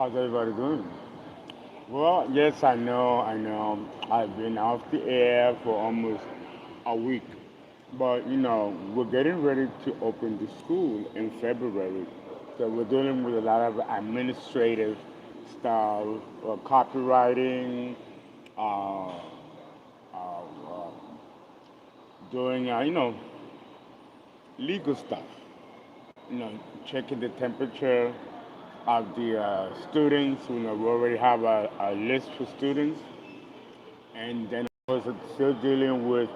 How's everybody doing? Well, yes, I know. I've been off the air for almost a week. But, we're getting ready to open the school in February. So we're dealing with a lot of administrative stuff, copywriting, uh, doing, legal stuff. You know, checking the temperature of the students. We already have a list for students, and then also still dealing with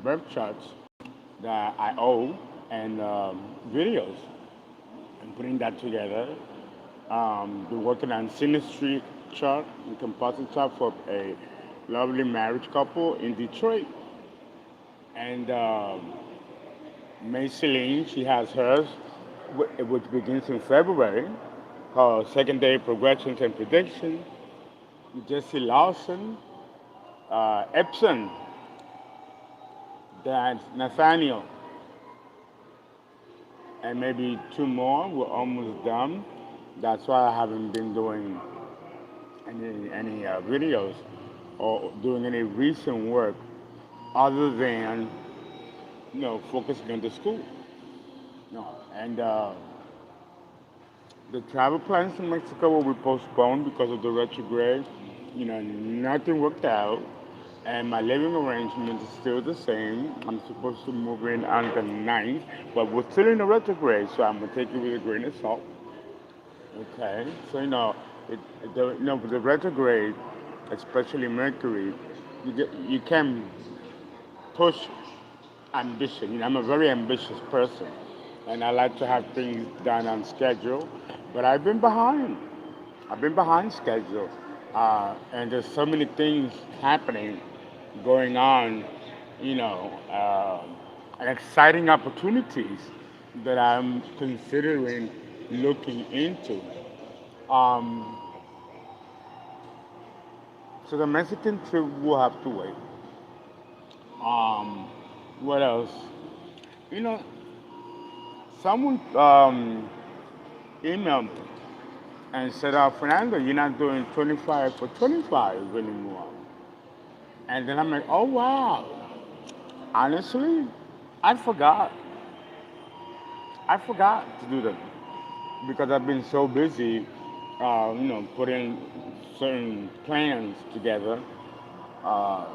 web charts that I owe and videos and putting that together. Been working on synastry chart and composite chart for a lovely marriage couple in Detroit, and May Celine, she has hers, which begins in February, called Secondary Progressions and Predictions. Jesse Lawson, Epson, that's Nathaniel, and maybe two more. We're almost done. That's why I haven't been doing any videos or doing any recent work other than focusing on the school. No, and the travel plans to Mexico will be postponed because of the retrograde. Nothing worked out, and my living arrangement is still the same. I'm supposed to move in on the 9th, but we're still in the retrograde, so I'm gonna take it with a grain of salt. Okay, so with the retrograde, especially Mercury, you can push ambition. I'm a very ambitious person, and I like to have things done on schedule. But I've been behind. I've been behind schedule, and there's so many things happening, going on, and exciting opportunities that I'm considering looking into. Um, so the Mexican trip will have to wait. Um, what else? You know, someone emailed me and said, Fernando, you're not doing 25 for 25 anymore. And then I'm like, oh, wow. Honestly, I forgot. I forgot to do that because I've been so busy, putting certain plans together. Uh,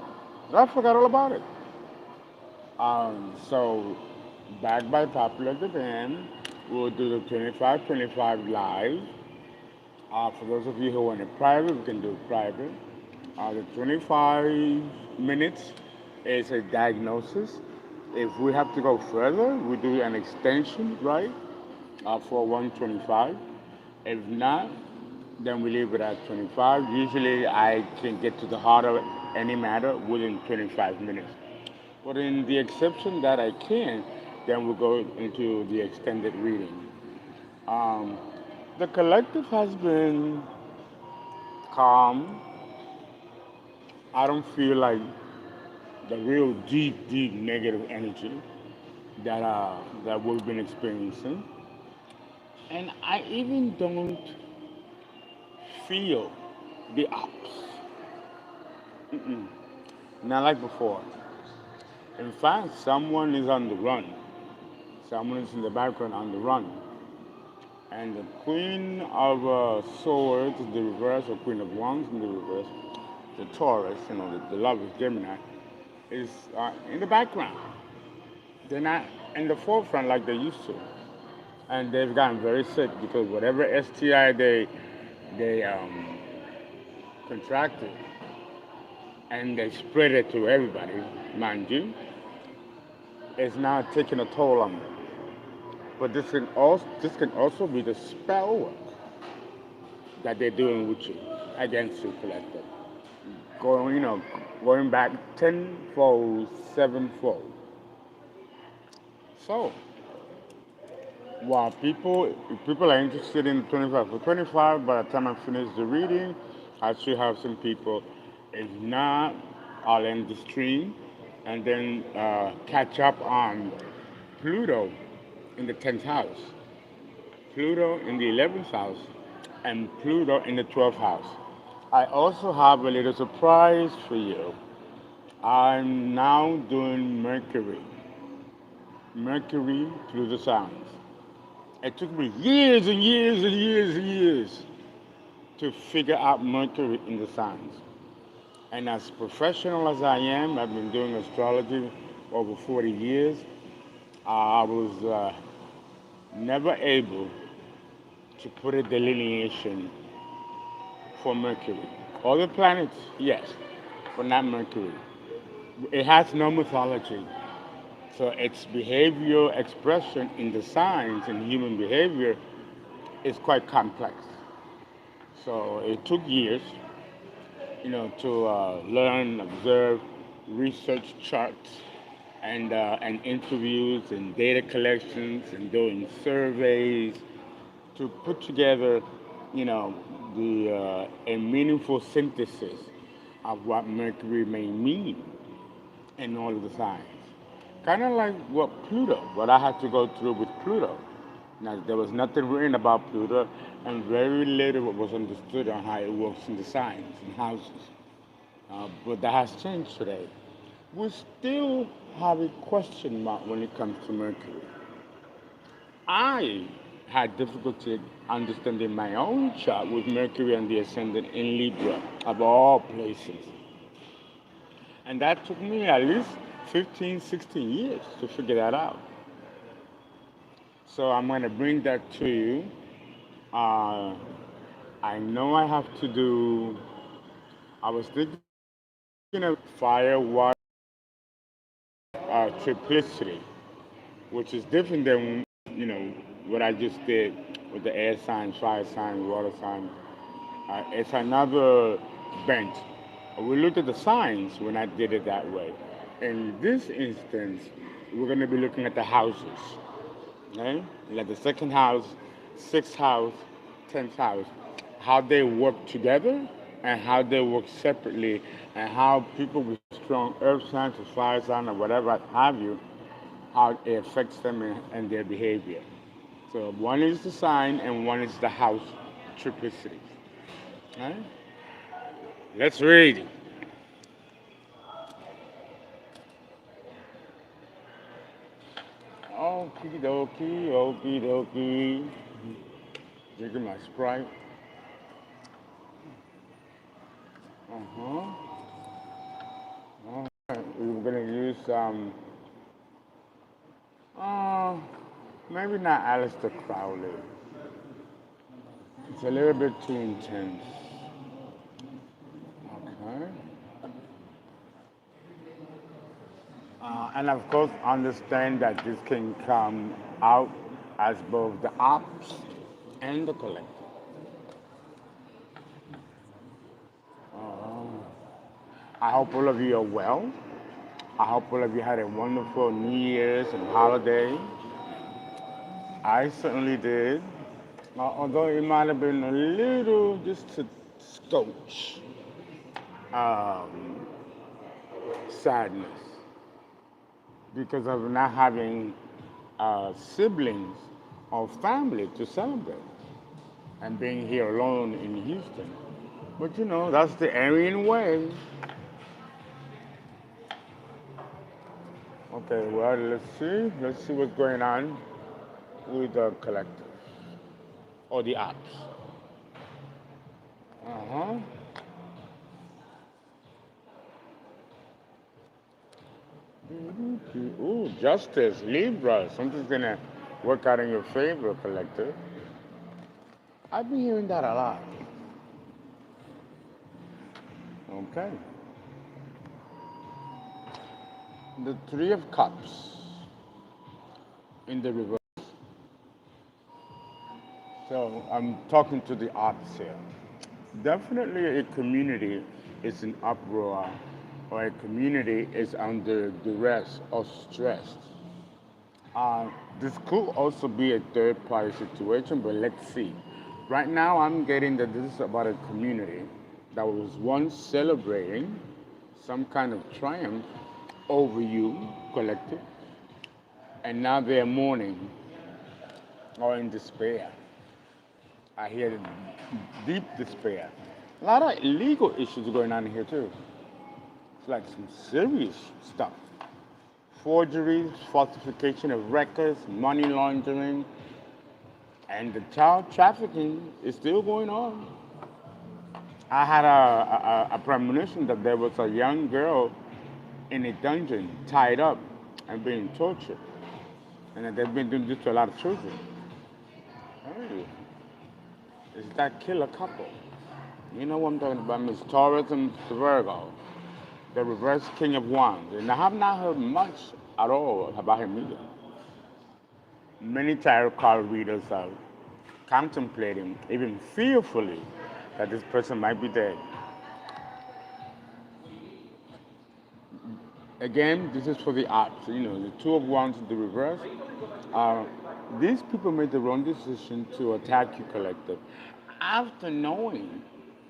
I forgot all about it. So, back by popular demand, we'll do the 25-25 live. For those of you who want it private, we can do it private. The 25 minutes is a diagnosis. If we have to go further, we do an extension, right, for 125. If not, then we leave it at 25. Usually, I can get to the heart of any matter within 25 minutes. But in the exception that I can, then we'll go into the extended reading. Um, the collective has been calm. I don't feel like the real deep, deep negative energy that we've been experiencing, and I even don't feel the ups. Mm-mm. Not like before. In fact, someone is on the run. Someone is in the background on the run. And the Queen of Swords in the reverse, or Queen of Wands in the reverse, the Taurus, the lovers, Gemini, is in the background. They're not in the forefront like they used to. And they've gotten very sick because whatever STI they contracted, and they spread it to everybody, mind you, is now taking a toll on them. But this can also be the spell work that they're doing with you, against you, collective. Going back tenfold, sevenfold. So, while if people are interested in 25 for 25, by the time I finish the reading, I should have some people. If not, I'll end the stream and then catch up on Pluto in the 10th house. Pluto in the 11th house and Pluto in the 12th house. I also have a little surprise for you. I'm now doing Mercury through the signs. It took me years and years and years and years to figure out Mercury in the signs. And as professional as I am, I've been doing astrology over 40 years. I was never able to put a delineation for Mercury. Other planets, yes, but not Mercury. It has no mythology. So its behavioral expression in the signs and human behavior is quite complex. So it took years, to learn, observe, research charts, and interviews and data collections and doing surveys to put together, a meaningful synthesis of what Mercury may mean in all of the signs. Kind of like what I had to go through with Pluto. Now, there was nothing written about Pluto, and very little was understood on how it works in the signs and houses. But that has changed today. We still have a question mark when it comes to Mercury. I had difficulty understanding my own chart with Mercury and the ascendant in Libra, of all places. And that took me at least 15, 16 years to figure that out. So I'm going to bring that to you. I know I have to do, I was thinking of fire, water, triplicity, which is different than, what I just did with the air sign, fire sign, water sign. It's another bent. We looked at the signs when I did it that way. In this instance, we're going to be looking at the houses. Okay? Like the second house, sixth house, 10th house, how they work together and how they work separately, and how people with strong earth signs or fire sign or whatever have you, how it affects them and their behavior. So one is the sign and one is the house triplicity. Okay? Let's read. Okie dokie, okie dokie. Drinking my Sprite. Uh-huh. All right. We're gonna use uh, maybe not Aleister Crowley. It's a little bit too intense. Okay. And of course, understand that this can come out as both the ops and the collective. I hope all of you are well. I hope all of you had a wonderful New Year's and holiday. I certainly did. Although it might have been a little, just a scotch, um, sadness because of not having siblings or family to celebrate and being here alone in Houston. But that's the Aryan way. Okay, well, let's see. Let's see what's going on with the collective or the apps. Uh-huh. Ooh, justice, Libra. Something's gonna work out in your favor, collective. I've been hearing that a lot. Okay. The Three of Cups in the reverse. So I'm talking to the arts here. Definitely a community is in uproar or a community is under duress or stress. Uh, this could also be a third party situation, but let's see. Right now, I'm getting that this is about a community that was once celebrating some kind of triumph over you, collective, and now they're mourning or in despair. I hear deep despair. A lot of legal issues going on here too. It's like some serious stuff. Forgeries, falsification of records, money laundering, and the child trafficking is still going on. I had a premonition that there was a young girl in a dungeon, tied up and being tortured, and that they've been doing this to a lot of children. Hey, is that killer couple? You know what I'm talking about, Miss Taurus and Virgo, the reverse King of Wands. And I have not heard much at all about him either. Many tarot card readers are contemplating, even fearfully, that this person might be dead. Again, this is for the odds. You know, the Two of Wands in the reverse. Uh, these people made the wrong decision to attack you, collective, after knowing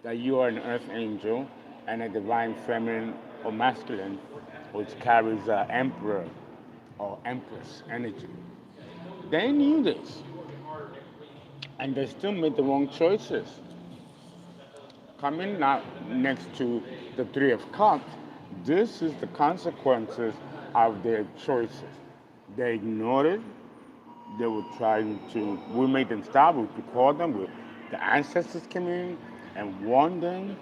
that you are an earth angel and a divine feminine or masculine, which carries emperor or empress energy. They knew this, and they still made the wrong choices. Coming now next to the Three of Cups, this is the consequences of their choices. They ignored it. They were trying to, we made them stop, we called them, the ancestors came in and warned them.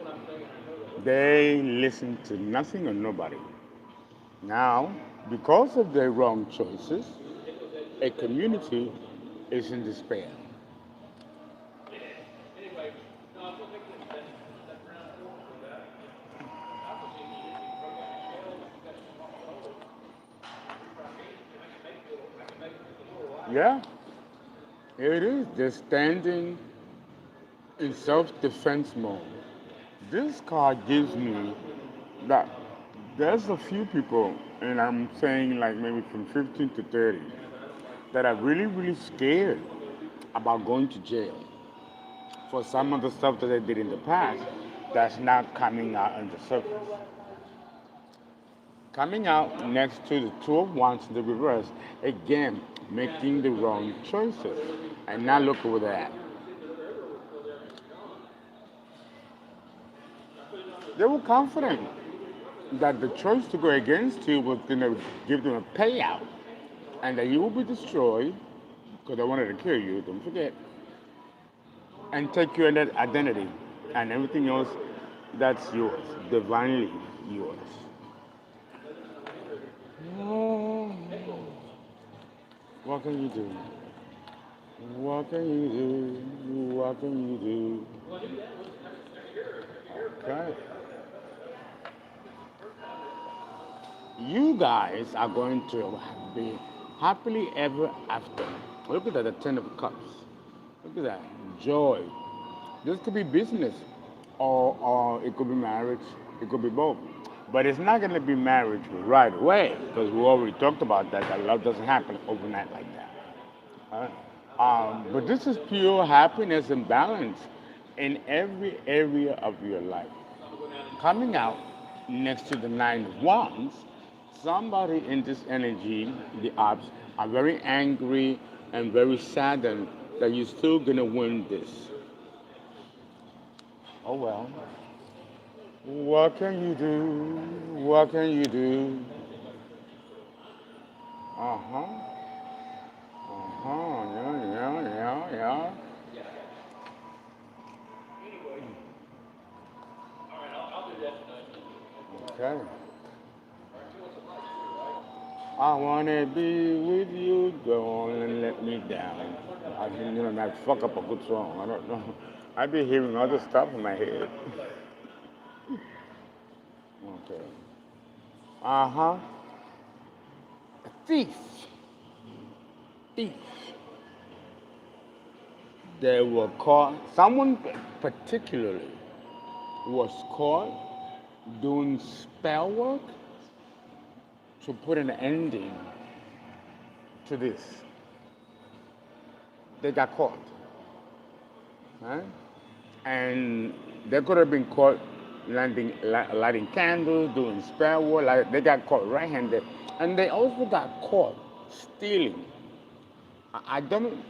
They listened to nothing or nobody. Now, because of their wrong choices, a community is in despair. Yeah, here it is. They're standing in self-defense mode. This card gives me that there's a few people, and I'm saying like maybe from 15 to 30, that are really, really scared about going to jail for some of the stuff that they did in the past that's not coming out on the surface. Coming out next to the Two of Wands in the reverse, again, making the wrong choices. And now look where they're at. They were confident that the choice to go against you was going to give them a payout and that you will be destroyed because they wanted to kill you, don't forget, and take your identity and everything else that's yours, divinely yours. Oh, what can you do? What can you do? What can you do? Okay. You guys are going to be happily ever after. Look at that, the Ten of Cups. Look at that, joy. This could be business, or it could be marriage. It could be both. But it's not going to be marriage right away, because we already talked about that. That love doesn't happen overnight like that. But this is pure happiness and balance in every area of your life. Coming out next to the Nine of Wands, somebody in this energy, the ops, are very angry and very saddened that you're still going to win this. Oh well. What can you do? What can you do? Uh-huh. Uh-huh. Yeah. Okay. I wanna be with you, go on and let me down. I can, not fuck up a good song. I don't know. I be hearing other stuff in my head. Okay. Uh-huh. Thief. Thief. They were caught, someone particularly was caught doing spell work to put an ending to this. They got caught. Right? And they could have been caught lighting candles, doing spell work. Like they got caught right-handed, and they also got caught stealing. I don't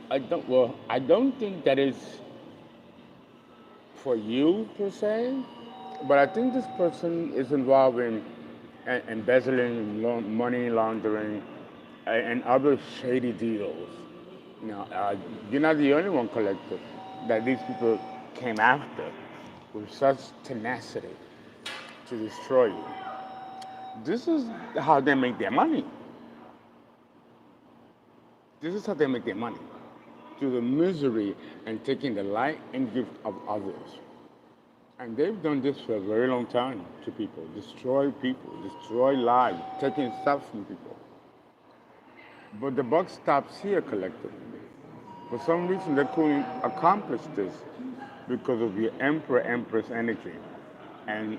think that is for you per se, but I think this person is involved in embezzling, money laundering, and other shady deals. You know, you're not the only one, collective, that these people came after with such tenacity to destroy you. This is how they make their money. This is how they make their money through the misery and taking the light and gift of others. And they've done this for a very long time to people, destroy lives, taking stuff from people. But the buck stops here, collectively. For some reason, they couldn't accomplish this because of your Emperor Empress energy and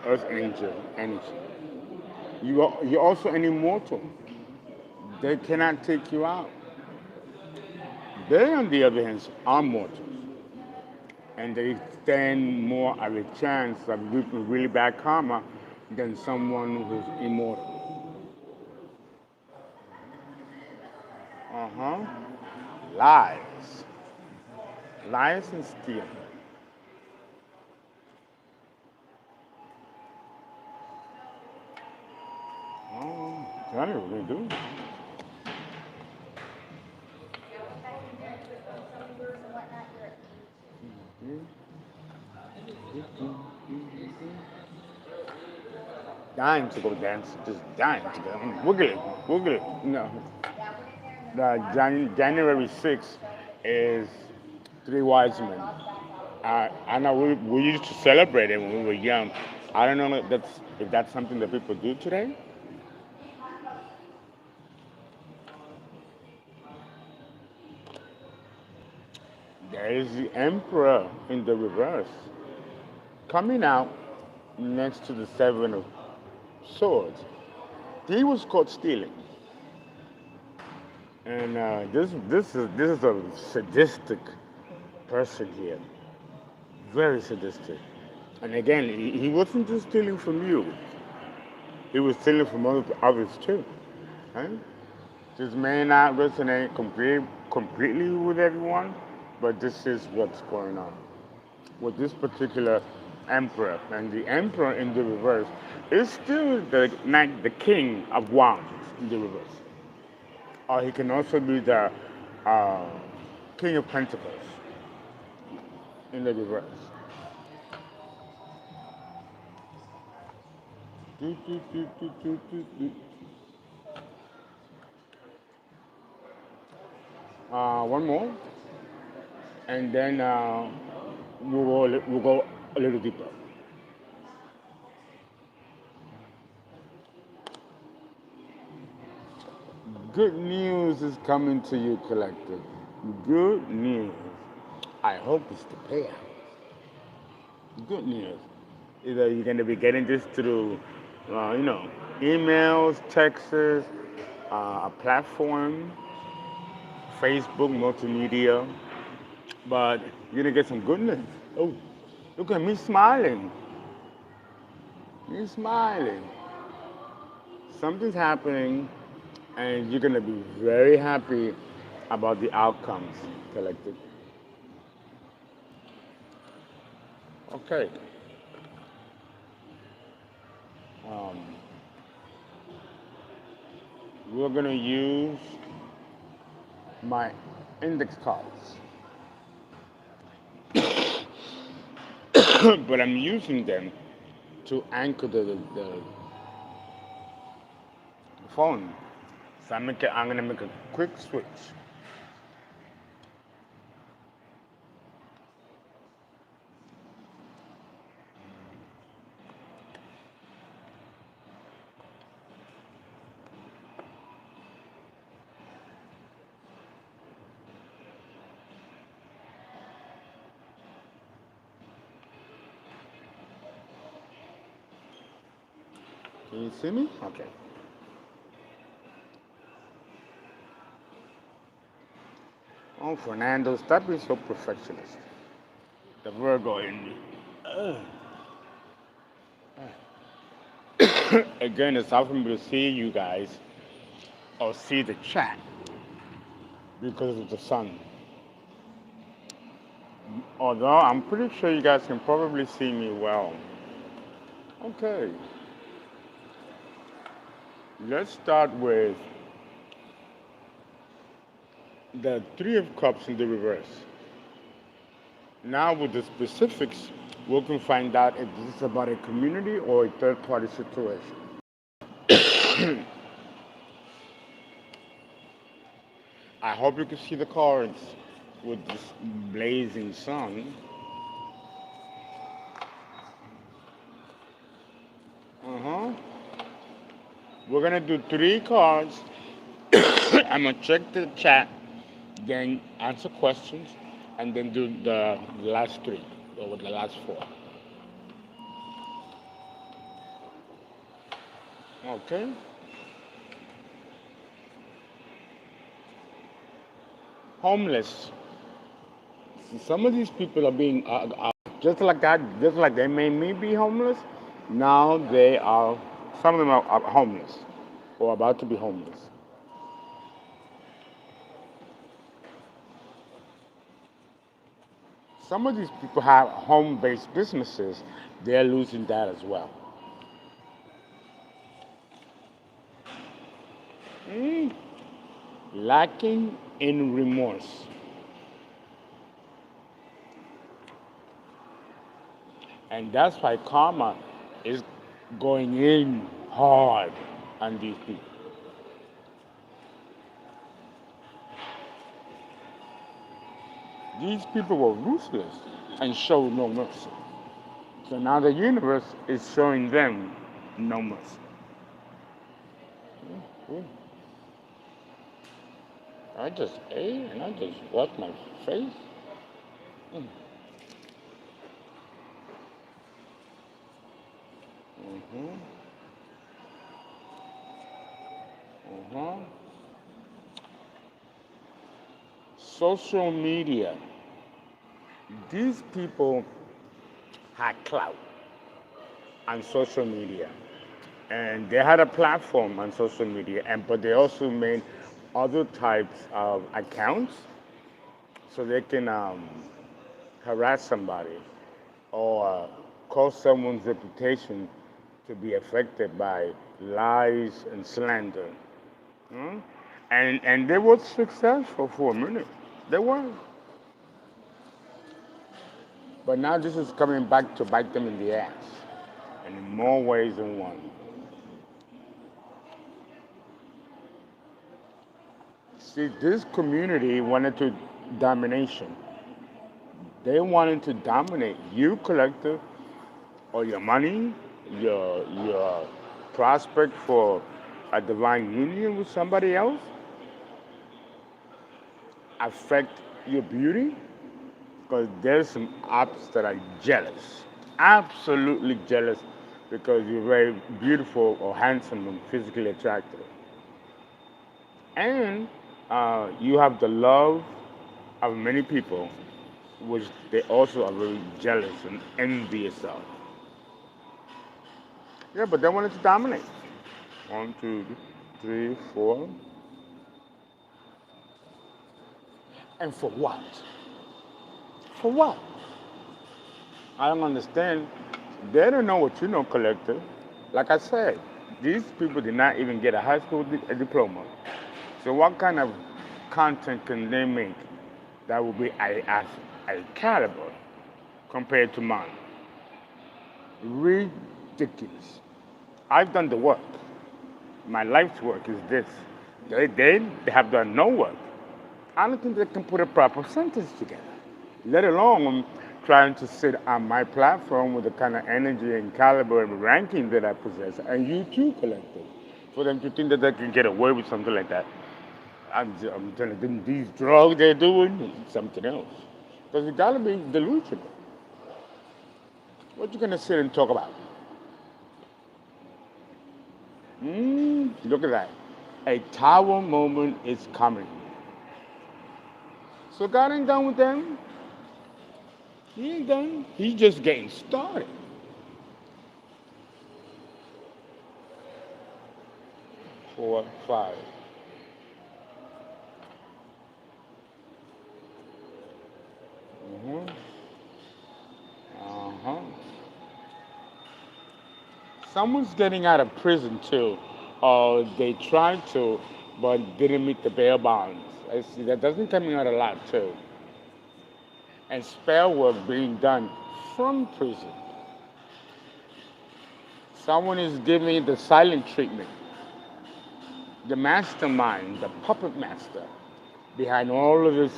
Earth Angel energy. You're also an immortal. They cannot take you out. They, on the other hand, are mortals, and they stand more of a chance of reaping really bad karma than someone who's immortal. Uh-huh. Lies. Lies and stealing. Oh, tell me what they do. Dying to go dance, just dying to go. Wiggle it, wiggle it. No. January 6th is Three Wise Men. I know we used to celebrate it when we were young. I don't know if that's something that people do today. There is the Emperor in the reverse, coming out next to the Seven of Swords. He was caught stealing, and this is a sadistic person here, very sadistic. And again, he wasn't just stealing from you; he was stealing from others too. Right? This may not resonate completely with everyone, but this is what's going on with this particular emperor. And the emperor in the reverse is still the king of wands in the reverse. Or he can also be the uh, king of pentacles in the reverse. Do, do, do, do, do, do, do. One more, and then we'll go a little deeper. Good news is coming to you, collective. Good news. I hope it's the payout. Good news. Either you're going to be getting this through, emails, texts, a platform, Facebook, multimedia, but you're going to get some goodness. Oh, look at me smiling. Me smiling. Something's happening, and you're going to be very happy about the outcomes, collective. Okay. Um, we're going to use my index cards. But I'm using them to anchor the phone. So I'm going to make a quick switch. Can you see me? Okay. Oh, Fernando, stop being so perfectionist. The Virgo in me. Again, it's hard for me to see you guys or see the chat because of the sun. Although I'm pretty sure you guys can probably see me well. Okay, let's start with the Three of Cups in the reverse. Now, with the specifics, we can find out if this is about a community or a third party situation. I hope you can see the cards with this blazing sun. Uh huh. We're gonna do three cards. I'm gonna check the chat, then answer questions, and then do the last three or the last four. Okay. Homeless. Some of these people are being just like that, just like they made me be homeless. Now they are. Some of them are homeless or about to be homeless. Some of these people have home-based businesses. They're losing that as well. Mm, lacking in remorse. And that's why karma is going in hard on these people. These people were ruthless and showed no mercy. So now the universe is showing them no mercy. Mm. I just ate and I just washed my face. Mm. Mm-hmm. Mm-hmm. Social media. These people had clout on social media, and they had a platform on social media, and but they also made other types of accounts so they can harass somebody or cause someone's reputation to be affected by lies and slander. Hmm? And they were successful for a minute. They were. But now this is coming back to bite them in the ass, and in more ways than one. See, this community wanted to domination. They wanted to dominate you, collective, or your money, your prospect for a divine union with somebody else, affect your beauty, because there's some ops that are jealous, absolutely jealous, because you're very beautiful or handsome and physically attractive. And you have the love of many people, which they also are very jealous and envious of. Yeah, but they wanted to dominate. One, two, three, four. And for what? For what? I don't understand. They don't know what you know, collective. Like I said, these people did not even get a high school diploma. So what kind of content can they make that will be a caliber compared to mine? Ridiculous. I've done the work. My life's work is this. They have done no work. I don't think they can put a proper sentence together, let alone trying to sit on my platform with the kind of energy and caliber and ranking that I possess, and you too, collective, for them to think that they can get away with something like that. I'm telling them these drugs they're doing is something else. Because it gotta be delusional. What you gonna sit and talk about? Look at that. A tower moment is coming. So God ain't done with them. He ain't done. He's just getting started. 4, 5. Mm-hmm. Someone's getting out of prison too, or they tried to, but didn't meet the bail bonds. I see that doesn't coming out a lot too. And spell work being done from prison. Someone is giving the silent treatment, the mastermind, the puppet master behind all of this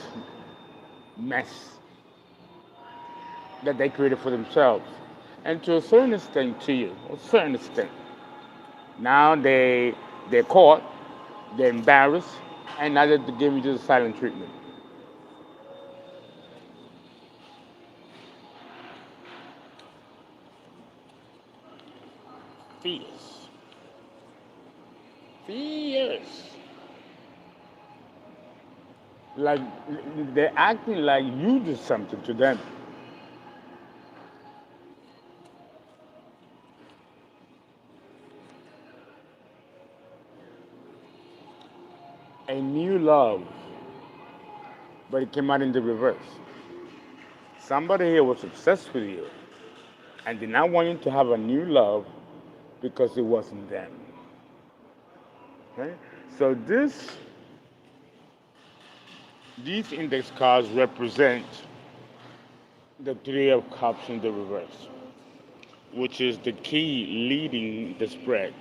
mess that they created for themselves. And to a certain extent to you, a certain extent. Now they're caught, they're embarrassed, and now they're giving you the silent treatment. Fierce. Fierce. Like they're acting like you did something to them. A new love, but it came out in the reverse. Somebody here was obsessed with you and did not want you to have a new love because it wasn't them. Okay? So these index cards represent the Three of Cups in the reverse, which is the key leading the spread.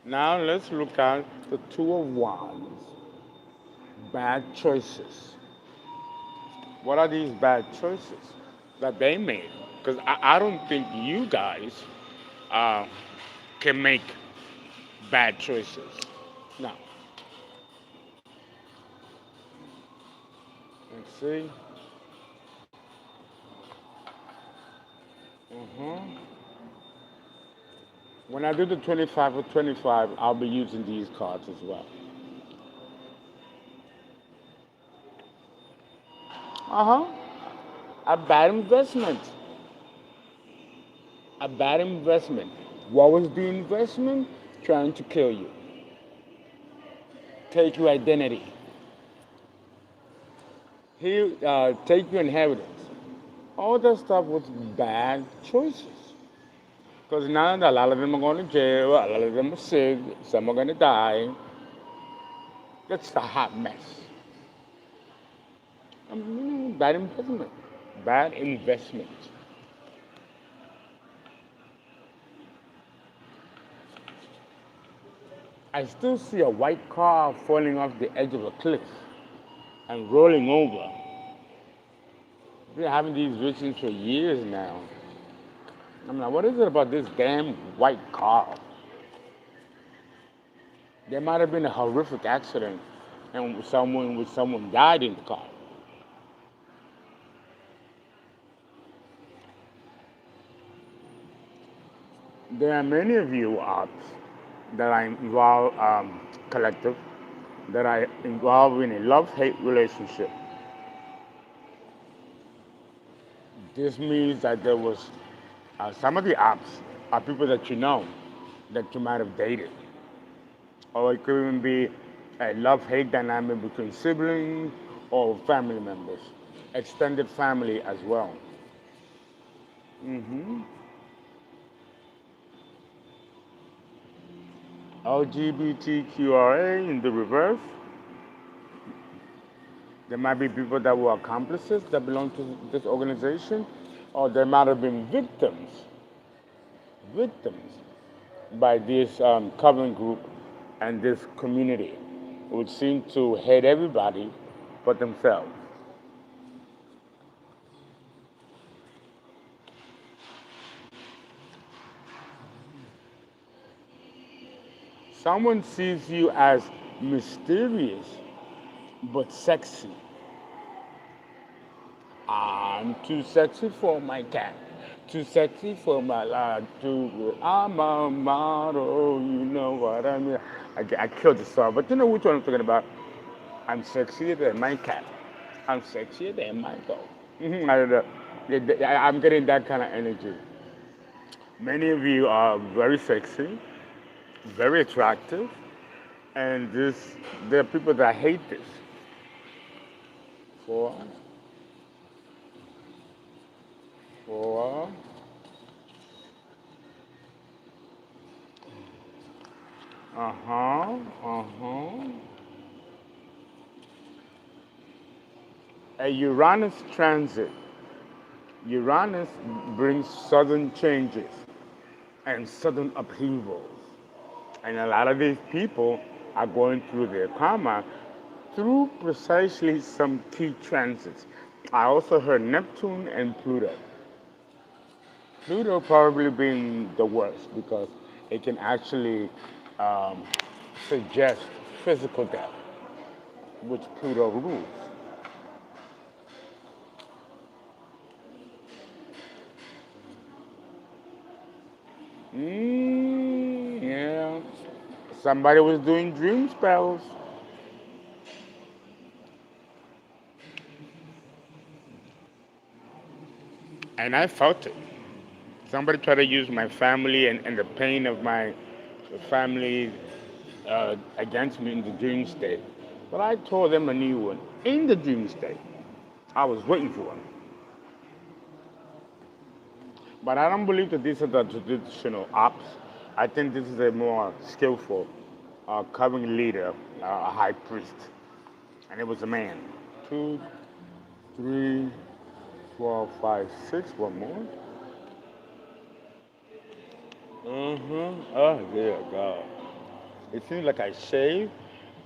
Now let's look at the Two of Wands. Bad choices. What are these bad choices that they made? Because I don't think you guys uh, can make bad choices. No. Let's see. Mhm. When I do the 25 or 25, I'll be using these cards as well. Uh huh. A bad investment. A bad investment. What was the investment? Trying to kill you, take your identity, take your inheritance. All that stuff was bad choices. Because now a lot of them are going to jail, a lot of them are sick, some are going to die. That's a hot mess. Bad investment. Bad investment. I still see a white car falling off the edge of a cliff and rolling over. I've been having these visions for years now. I'm like, what is it about this damn white car? There might have been a horrific accident and someone died in the car. There are many of you that are involved, collective, that are involved in a love-hate relationship. This means that there was some of the ops are people that you know, that you might have dated. Or it could even be a love-hate dynamic between siblings or family members, extended family as well. hmm LGBTQRA in the reverse. There might be people that were accomplices that belong to this organization, or there might have been victims by this covenant group and this community, which seem to hate everybody but themselves. Someone sees you as mysterious but sexy. I'm too sexy for my cat. Too sexy for my life. I'm a model, you know what I mean. I killed the song, but you know which one I'm talking about. I'm sexier than my cat. I'm sexier than my dog. I don't know. I'm getting that kind of energy. Many of you are very sexy, very attractive, and there are people that hate this. Four, four, Uh-huh. Uh-huh. A Uranus transit. Uranus brings sudden changes and sudden upheavals. And a lot of these people are going through their karma through precisely some key transits. I also heard Neptune and Pluto. Pluto probably being the worst because it can actually um, suggest physical death, which Pluto rules. Yeah. Somebody was doing dream spells, and I felt it. Somebody tried to use my family and the pain of my family against me in the dream state. But I told them a new one in the dream state. I was waiting for them. But I don't believe that these are the traditional ops. I think this is a more skillful covering leader, a high priest. And it was a man. Two, three, four, five, six, one more. Mm-hmm. Oh, dear God. It seems like I shave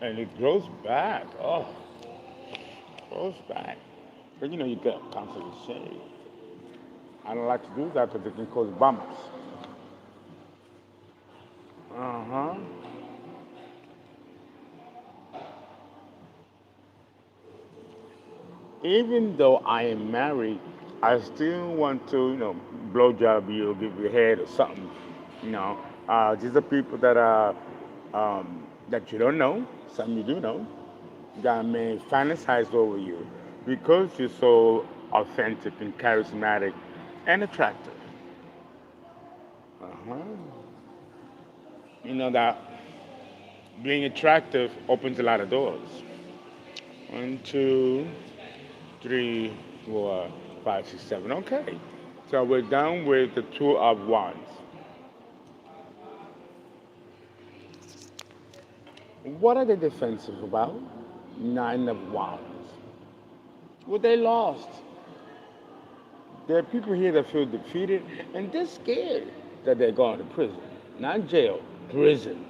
and it grows back. Oh, grows back. But you know, you got to constantly shave. I don't like to do that because it can cause bumps. Uh-huh. Even though I am married, I still want to, blow job you, give you a head or something. You know, these are people that are that you don't know. Some you do know that may fantasize over you because you're so authentic and charismatic and attractive. Uh-huh. You know that being attractive opens a lot of doors. One, two, three, four, five, six, seven. Okay. So we're done with the two of wands. What are they defensive about? Nine of wands. Well, they lost. There are people here that feel defeated and they're scared that they're going to prison. Not jail, prison.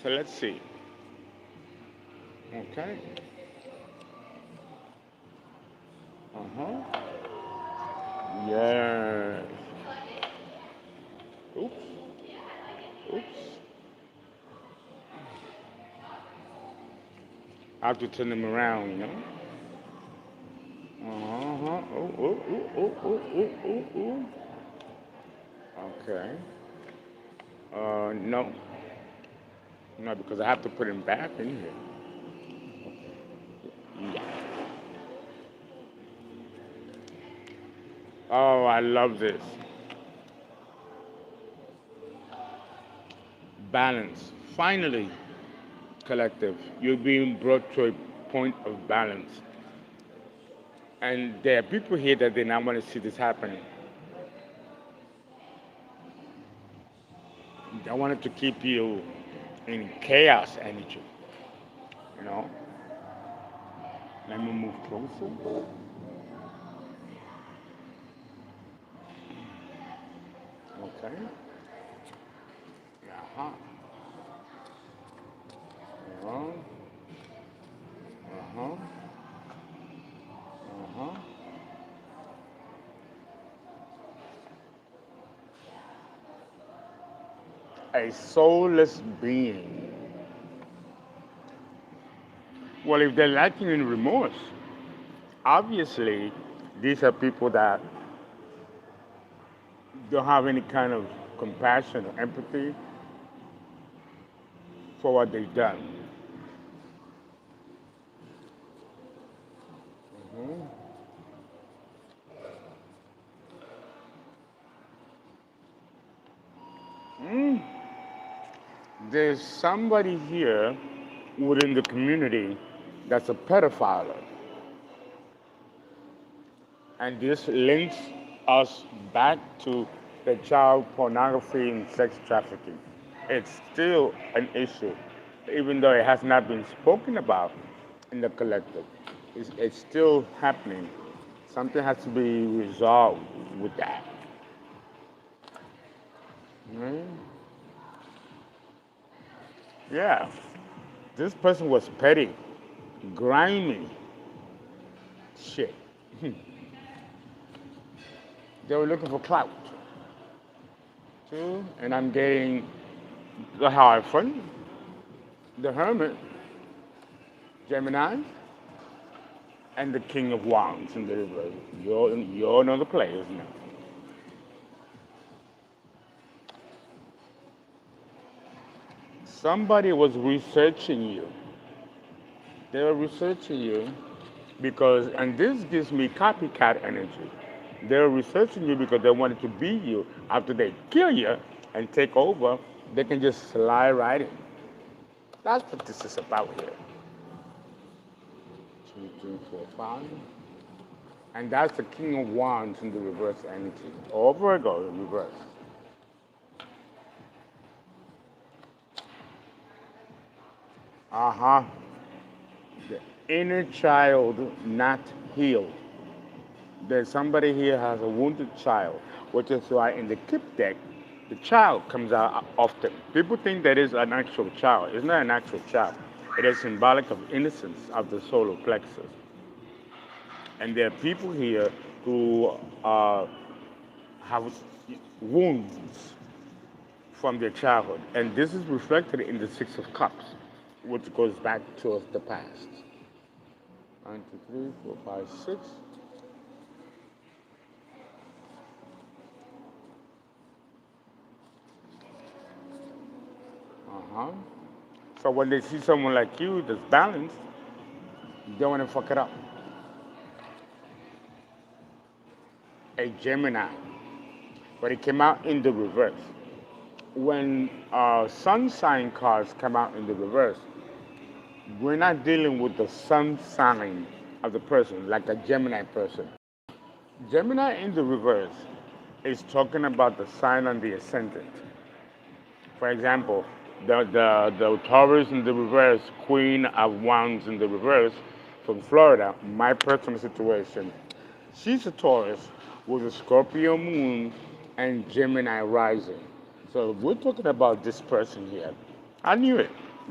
So let's see. Okay. Uh-huh. Yes. Oops. Oops. I have to turn them around, you know? Uh-huh. Oh, oh, oh, oh, oh, oh, oh, oh. Okay. No. No, because I have to put him back in here. Yeah. Oh, I love this. Balance. Finally, collective, you're being brought to a point of balance. And there are people here that they not want to see this happening. They wanted to keep you in chaos energy, you know? Let me move closer. Okay. Uh-huh. Uh-huh. Uh-huh. Uh-huh. A soulless being. Well, if they're lacking in remorse, obviously these are people that don't have any kind of compassion or empathy for what they've done. Mhm. Mm. There's somebody here within the community that's a pedophile, and this links us back to the child pornography and sex trafficking. It's still an issue, even though it has not been spoken about in the collective. It's still happening. Something has to be resolved with that. Mm. Yeah, this person was petty, grimy, shit. They were looking for clout too, and I'm getting the Hierophant, the Hermit, Gemini, and the King of Wands in the reverse. You all know the players now. Somebody was researching you. They were researching you because, and this gives me copycat energy. They were researching you because they wanted to be you. After they kill you and take over, they can just slide right in. That's what this is about here. 2, 3, 4, 5. And that's the King of Wands in the reverse energy. Over it goes, reverse. Uh-huh. The inner child not healed. There's somebody here has a wounded child, which is why in the Kip deck, the child comes out often. People think that is an actual child. It's not an actual child. It is symbolic of innocence of the solar plexus. And there are people here who have wounds from their childhood. And this is reflected in the Six of Cups, which goes back towards the past. 1, 2, 3, 4, 5, 6. Uh-huh. So when they see someone like you that's balanced, they want to fuck it up. A Gemini, but it came out in the reverse. When sun sign cards come out in the reverse, we're not dealing with the sun sign of the person, like a Gemini person. Gemini in the reverse is talking about the sign on the ascendant. For example, the Taurus in the reverse, Queen of Wands in the reverse, from Florida, my personal situation, she's a Taurus with a Scorpio moon and Gemini rising. So we're talking about this person here. I knew it,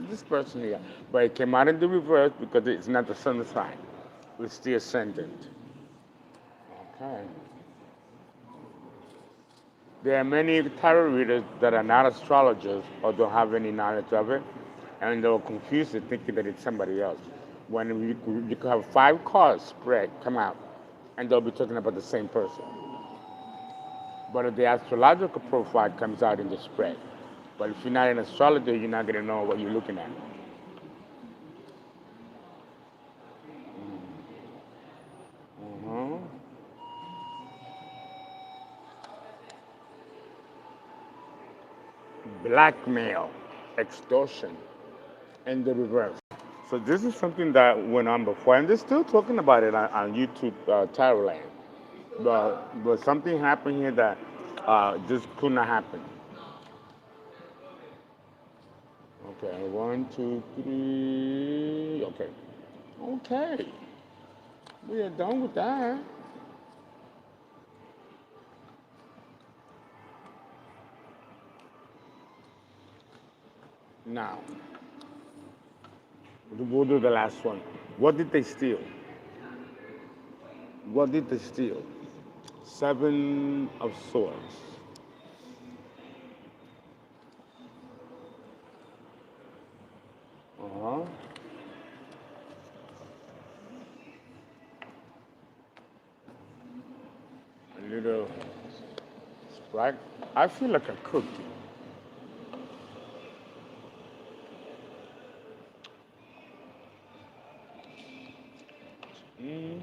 this person here. But it came out in the reverse because it's not the sun sign, it's the ascendant. Okay. There are many tarot readers that are not astrologers or don't have any knowledge of it, and they'll confuse it thinking that it's somebody else. When you could have 5 cards spread come out, and they'll be talking about the same person. But if the astrological profile comes out in the spread, but if you're not an astrologer, you're not going to know what you're looking at. Mhm. Blackmail, extortion, and the reverse. So this is something that went on before, and they're still talking about it on YouTube, Tarotland. But something happened here that just could not happen. Okay, 1, 2, 3. Okay, okay, we are done with that. Now, we'll do the last one. What did they steal? What did they steal? 7 of Swords. Uh-huh. A little Sprite. I feel like a cookie. Mm.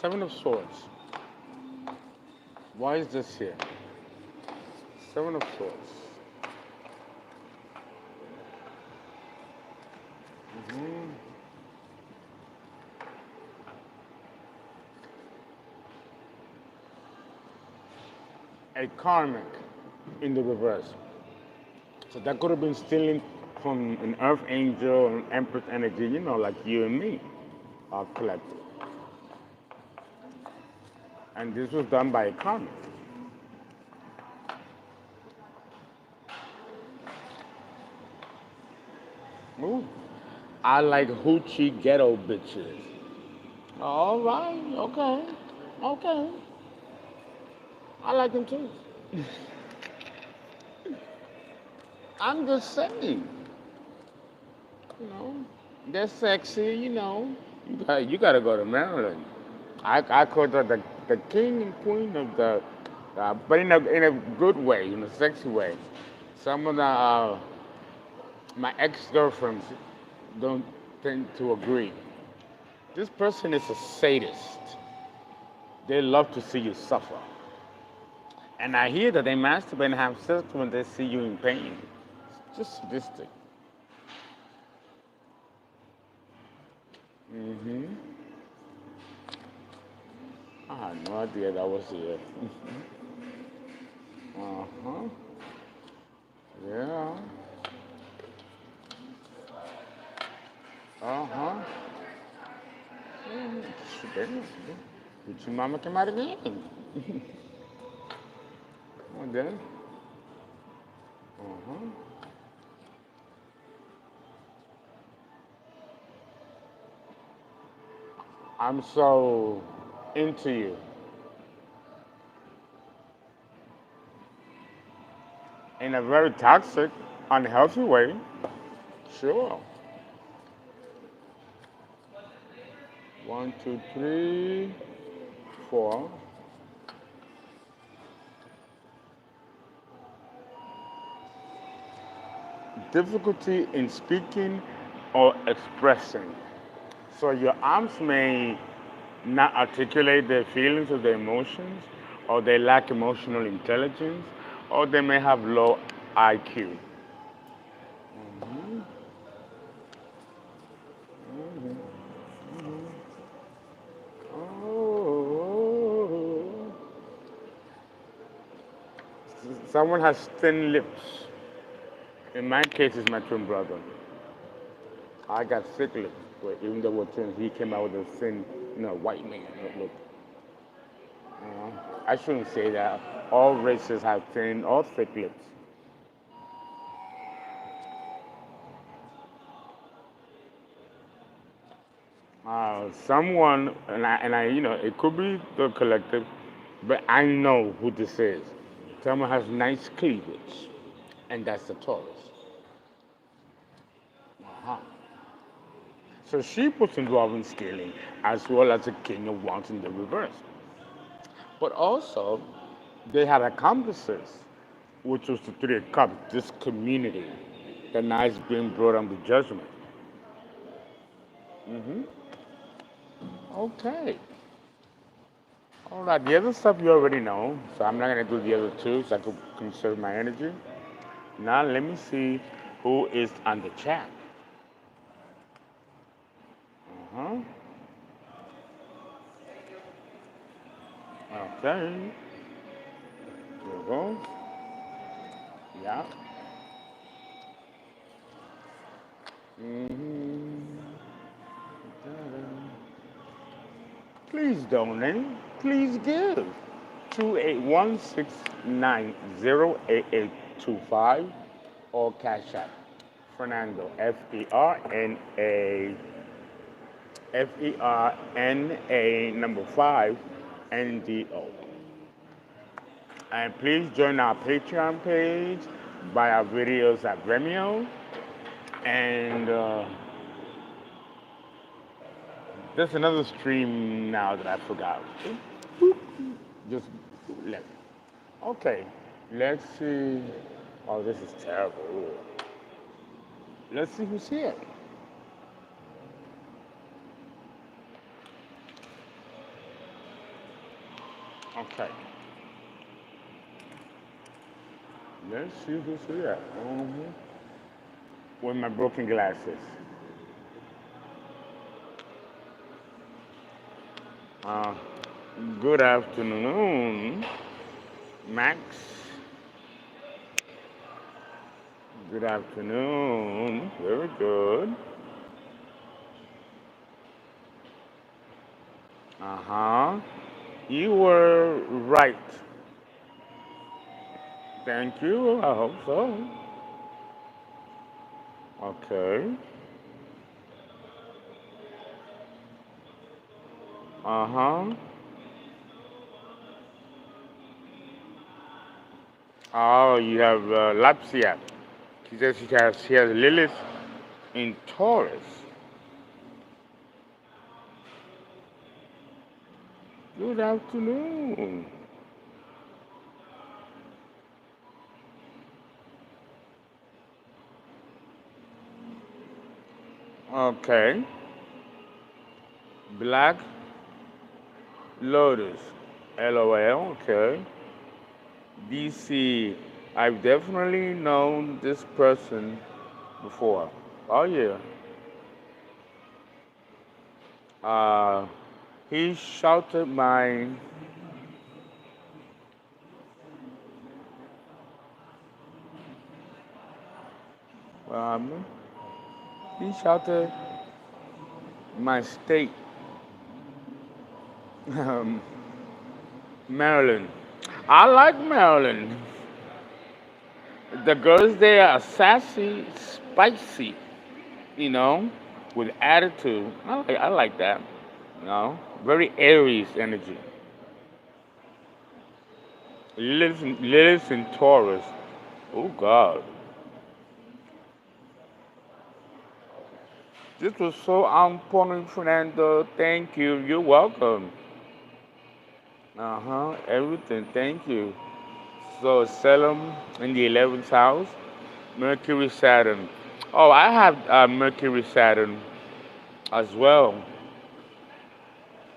7 of Swords. Why is this here? 7 of Swords. Mhm. a karmic in the reverse. So that could have been stealing from an earth angel, an empress energy, like you and me are collective. And this was done by a karmic. Ooh. I like hoochie ghetto bitches. All right, okay, okay. I like them too. I'm just saying, you know, they're sexy, You gotta go to Maryland. I call her the king and queen of but in a good way, in a sexy way. Some of my ex-girlfriends don't tend to agree. This person is a sadist. They love to see you suffer. And I hear that they masturbate and have sex when they see you in pain. It's just sadistic. Mm-hmm. I had no idea that was here. Uh-huh. Yeah. Uh-huh. But your mama came out again. And then, uh-huh. I'm so into you. In a very toxic, unhealthy way. Sure. 1, 2, 3, 4. Difficulty in speaking or expressing. So your arms may not articulate their feelings or their emotions, or they lack emotional intelligence, or they may have low IQ. Mhm. Mhm. Mhm. Oh. Someone has thin lips. In my case, it's my twin brother. I got thick lips, but even though we're twins, he came out with a thin, white man look. I shouldn't say that. All races have thin or thick lips. Someone, it could be the collective, but I know who this is. Someone has nice cleavage, and that's the Taurus. Uh-huh. So she was involved in stealing, as well as the King of Wands in the reverse. But also, they had accomplices, which was the Three of Cups, this community, the nice being brought under judgment. Hmm. Okay. All right, the other stuff you already know, so I'm not going to do the other two so I can conserve my energy. Now let me see who is on the chat. Uh-huh. Okay. There we go. Yeah. Mm-hmm. Please donate. Please give. 28169088825 or CashApp. Fernando. FERNA number 5 NDO. And please join our Patreon page, buy our videos at VIMEO, and there's another stream now that I forgot. Just left. Okay, let's see. Oh, this is terrible. Let's see who's here. Okay. Let's see who's here. With my broken glasses. Uh, Good afternoon. Max, good afternoon. Very good. Uh-huh. You were right. Thank you. I hope so. Okay. Uh-huh. Oh, you have Lapsia. She says she has Lilith in Taurus. Good afternoon. Okay. Black Lotus. LOL. Okay. DC. I've definitely known this person before. Oh yeah. Uh, he shouted my. Um, he shouted my state, Maryland. I like Maryland. The girls there are sassy, spicy, you know, with attitude. I like that. You know, very Aries energy. Lives in Taurus. Oh God, this was so on point, Fernando. Thank you. You're welcome. Uh huh. Everything. Thank you. So Salem in the 11th house, Mercury Saturn. Oh, I have Mercury Saturn as well.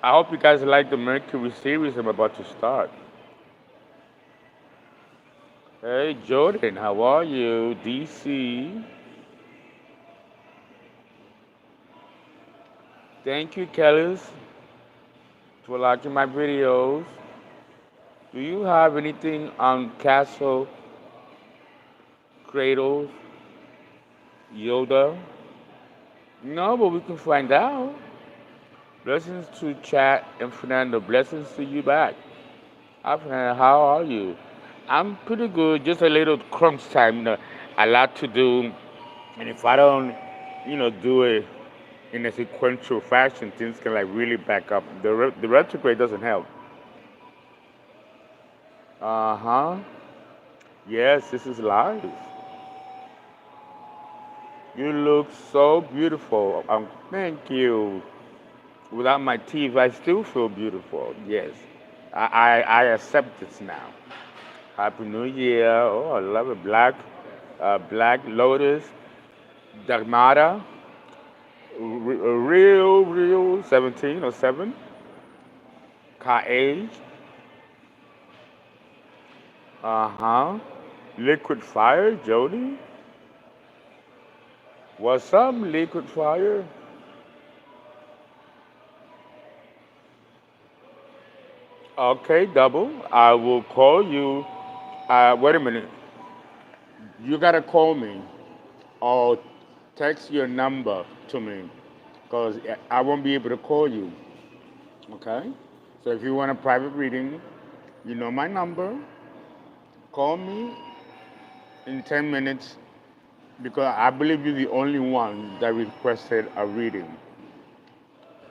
I hope you guys like the Mercury series I'm about to start. Hey Jordan, how are you? DC. Thank you, Kellis, for liking my videos. Do you have anything on Castle, Cradles, Yoda? No, but we can find out. Blessings to chat and Fernando. Blessings to you back. Hi, Fernando. How are you? I'm pretty good. Just a little crunch time. A lot to do. And if I don't, do it in a sequential fashion, things can like really back up. The retrograde doesn't help. Uh huh. Yes, this is live. You look so beautiful. Thank you. Without my teeth, I still feel beautiful. Yes, I accept this now. Happy New Year. Oh, I love it. Black Lotus, Dagmata, real 17 or 7, Ka Age, uh-huh, Liquid Fire, Jody. What's up, Liquid Fire? Okay, double. I will call you. Wait a minute. You gotta call me or text your number to me because I won't be able to call you. Okay? So if you want a private reading, you know my number. Call me in 10 minutes because I believe you're the only one that requested a reading.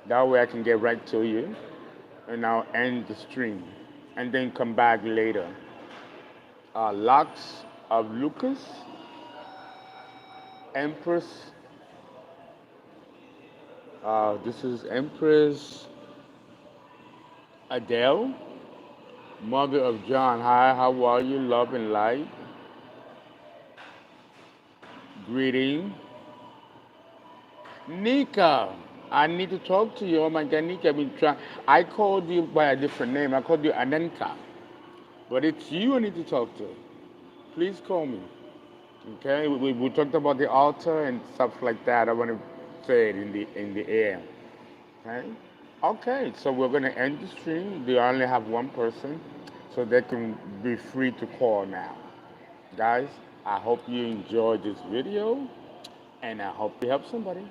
That way I can get right to you and I'll end the stream and then come back later. Locks of Lucas, Empress. This is Empress Adele, Mother of John. Hi, how are you? Love and light. Greeting. Nika, I need to talk to you. Oh my God, Nika, I've been trying. I called you by a different name. I called you Ananka. But it's you I need to talk to. Please call me. Okay? We talked about the altar and stuff like that. I want to say it in the air. Okay? Okay, so we're gonna end the stream. We only have one person. so they can be free to call now. Guys, I hope you enjoyed this video, and I hope you help somebody.